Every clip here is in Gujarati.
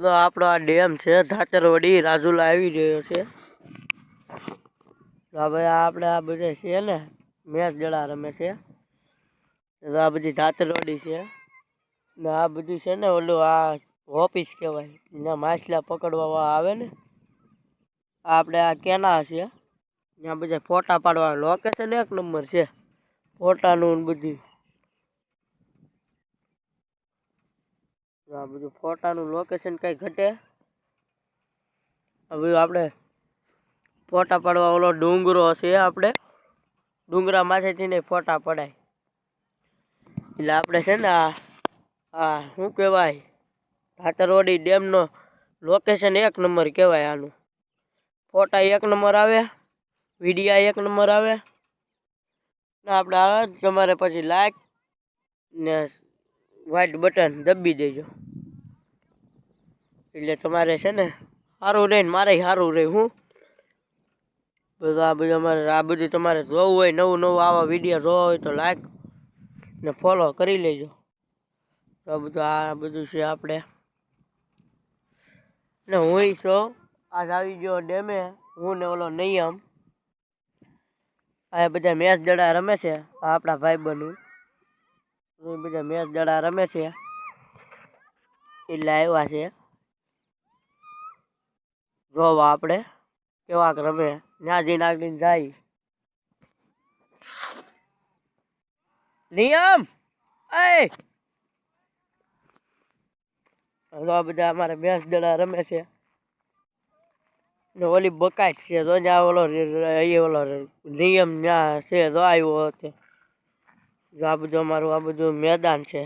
તો આપણો આ ડેમ છે ધાતરવડી રાજુલા આવી રહ્યો છે. તો હવે આપણે આ બધા છે ને મેચ જડા રમે છે. આ બધી ધાતરવડી છે ને આ બધું છે ને ઓલું આ ઓફિસ કહેવાય એના માછલા પકડવા આવે ને આપણે આ કેના છે ત્યાં બધા ફોટા પાડવા લોકેશન એક નંબર છે ફોટાનું બધું. આ બધું ફોટાનું લોકેશન કઈ ઘટે. હવે આપણે ફોટા પાડવા ઓલો ડુંગરો છે આપણે ડુંગરા માથેથી ને ફોટા પડાય એટલે આપણે છે ને આ શું કહેવાય ધાતરવડી ડેમનો લોકેશન એક નંબર કહેવાય. આનું ફોટા એક નંબર આવે, વિડીયા એક નંબર આવે ને આપણે તમારે પછી લાઈક ને વ્હાઈટ બટન દબી દેજો એટલે તમારે છે ને સારું રહે ને મારે સારું રહે. હું બધું આ બધું અમારે આ બધું તમારે જોવું હોય નવું નવું આવા વિડીયો જોવા હોય તો લાઈક ને ફોલો કરી લેજો. તો બધું આ બધું છે આપણે ને હું છું આજ આવી ગયો ડેમે હું ને ઓલો નિયમ આ બધા મેચ દડા રમે છે. આપણા ભાઈ બનું બધા મેચ દડા રમે છે એટલે આવ્યા છે જોવા આપણે કેવાક રમે. ત્યાં જઈને આગળ જાય નિયમ એ આ બધા અમારે મેચ દડા રમે છે ને ઓલી બકાટ છે તો ત્યાં ઓલો ઓલો નિયમ ત્યાં છે તો આવ્યો હતો. આ બધું અમારું આ બધું મેદાન છે.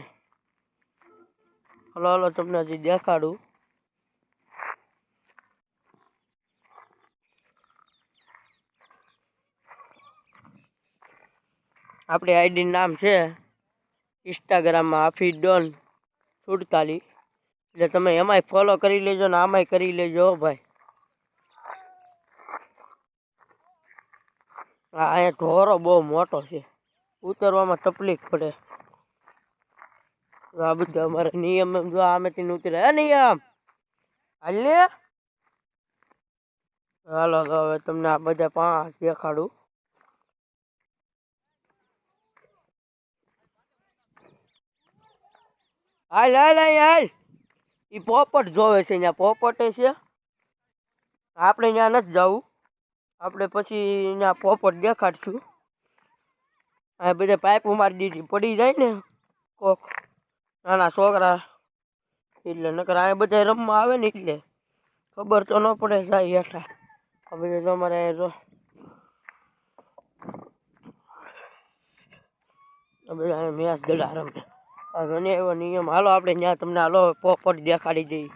હલો હલો તમને હજી દેખાડું. આપણી આઈડી નામ છે ઇન્સ્ટાગ્રામમાં હાફિઝ ડોન 47 એટલે તમે એમાંય ફોલો કરી લેજો ને આમાંય કરી લેજો ભાઈ. અહીંયા ઢોરો બહુ મોટો છે ઉતરવામાં તકલીફ પડે. આ બધા અમારે નિયમ એમ જો આમેથી ઉતરે હે નિયમ હાલે. હાલો તો હવે તમને આ બધા 5 દેખાડું. હાલ હાલ હાલ ઈ પોપટ જોવે છે ત્યાં પોપટે છે. આપણે ત્યાં નથી જવું આપણે પછી ત્યાં પોપટ દેખાડશું. આ બધા પાઇપ મારી દીધી પડી જાય ને કોક નાના છોકરા એટલે નકર આ બધા રમવા આવે ને એટલે ખબર તો ન પડે જાય હેઠા. હવે તમારે જો બધા મેચ દડા રમે ઘણી એવો નિયમ. હાલો આપણે ત્યાં તમને હાલો પોપટ દેખાડી દઈ.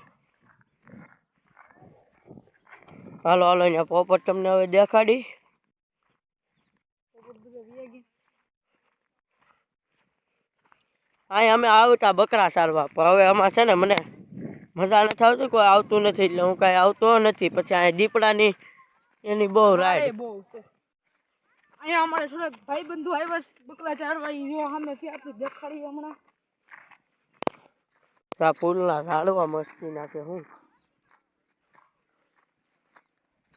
હાલો હાલો અહીંયા પોપટ તમને હવે દેખાડી. અહીં અમે આવતા બકરા સારવા પણ હવે આમાં છે ને મને મજા નથી આવતી કોઈ આવતું નથી એટલે હું કાંઈ આવતો નથી. પછી અહીં દીપડાની એની બહુ રાઈડ બહુ છે. અહીંયા અમારે થોડાક ભાઈ બંધુ આવ્યા બકરા ચારવા જો સામે ત્યાંથી દેખાડી હમણાં. આ ફૂલના ઝાડવા મસ્તી નાખે. હું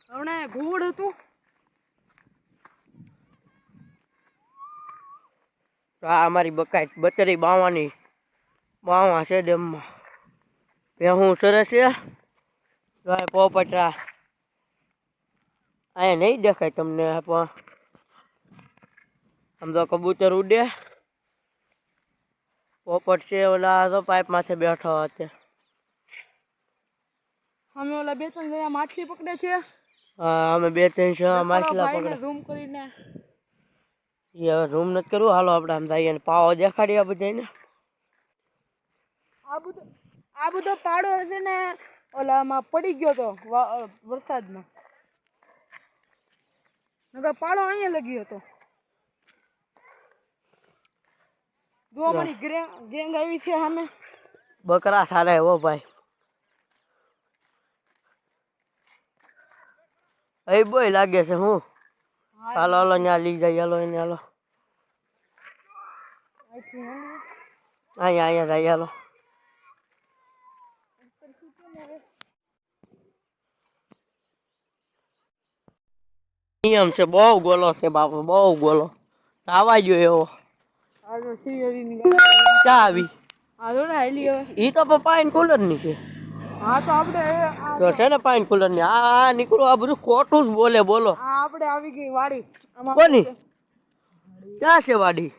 હમણાં ઘોડ હતું આ અમારી બકાઈ બતરી બાવાની બાવા છે ડેમમાં હું સરસ છે. પોપટરા અહીંયા નહીં દેખાય તમને પણ આમ તો કબૂતર ઉડે. પોપટ છે ઓલા તો પાઇપ માથે બેઠો હતો. અમે ઓલા 2-3 જણા માછલી પકડે છે. હા અમે 2-3 જણા માછલા પકડે. ઝૂમ કરીને હવે રૂમ નથી કરવું. હાલો આપણે આમ જઈએ ને પાવો દેખાડીએ બધાને. આ બધો પાડો છે ને ઓલામાં પડી ગયો તો વરસાદમાં નકર પાડો અહીંયા લગી હતો. જો અમારી ગેંગ આવી છે સામે. બકરા સારા હો ભાઈ. એ બોય લાગે છે. હું હાલો હાલો ત્યાં લઈ જાય. હાલો એને હાલો અહીંયા અહીંયા જાય. હાલો નિયમ છે બહુ ગોલો છે બાપુ બહુ ગોલો આવા ગયો એવો આ જો શિયાળીની ગાડી ચા આવી આ જો ને હાલી હવે ઈ તો પાઇન કુલર ની છે હા તો આપણે આ તો છે ને પાઇન કુલર ની આ નીકળો આ બધું ખોટું જ બોલે બોલો આપણે આવી ગઈ વાડી આમાં કોની ક્યાં છે વાડી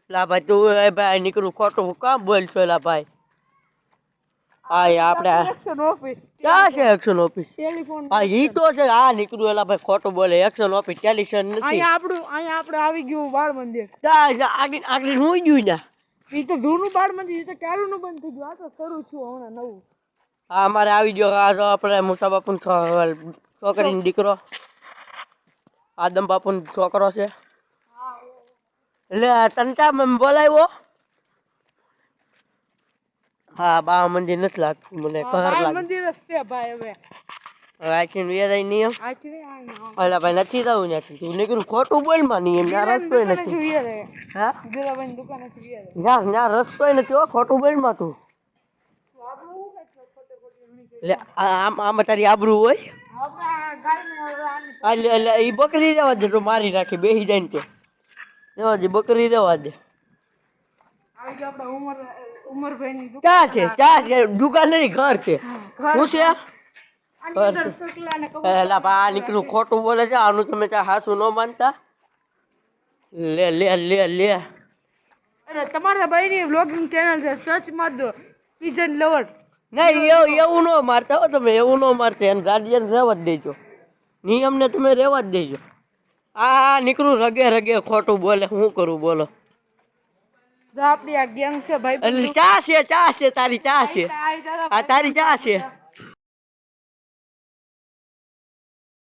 લા ભાઈ તું એ ભાઈ નીકળું ખોટું કામ બોલ છો લા ભાઈ હા એ આપણે એક્શન ઓફિસ ક્યાં છે એક્શન ઓફિસ ટેલિફોન હા ઈ તો છે આ નીકળું એલા ભાઈ ખોટું બોલે એક્શન ઓફિસ ટેલિશન નથી અહીંયા આપણે આવી ગયું બાળ મંદિર ક્યાં આગળ આગળ હું ગયું ના એ તો જૂનું બાળ મંદિર એ તો ક્યારનું બંધ થઈ ગયું આ તો શરૂ થયું હમણાં નવું હા અમારે આવી ગયો આ જો આપણે મુસા બાપુ છોકરીનો દીકરો આદમ બાપુ છોકરો છે એટલે તને ચા બોલાવ્યો હા બા મંદિર નથી લાગતું મને કહર બાળ લાગે મંદિર જ છે ભાઈ હવે હવે આખી વેદાય નિયમ આચરી આ અલા ભાઈ નથી જવું નથી તું નીકળું ખોટું બોલ માં નિયમ ના રસ્તો નથી હા ગીરાભાઈ દુકાને છે ના રસ્તો નથી હો ખોટું બોલ માં તું એટલે આમાં તારી આબરૂ હોય એટલે એ બકરી રહેવા દે તો મારી રાખી બેસી જાય ને તે રહેવા દે બકરી રહેવા દે ચા છે દુકાન નહીં ઘર છે શું છે એલા બા નીકળું ખોટું બોલે છે આનું તમે ચા હાસું ન માનતા લે લે લે લે અરે તમારા ભાઈની વ્લોગિંગ ચેનલ છે સર્ચ માર દો પીજન લવર નહીં એવું ન મારતા હો તમે એવું ન મારતા એને ગાર્ડિયન રહેવા જ દેજો નિયમને તમે રહેવા જ દેજો આ નીકળું રગે રગે ખોટું બોલે શું કરું બોલો જો આપણી આ ગેંગ છે ભાઈ એટલે ચા છે તારી ચા છે આ તારી ચા છે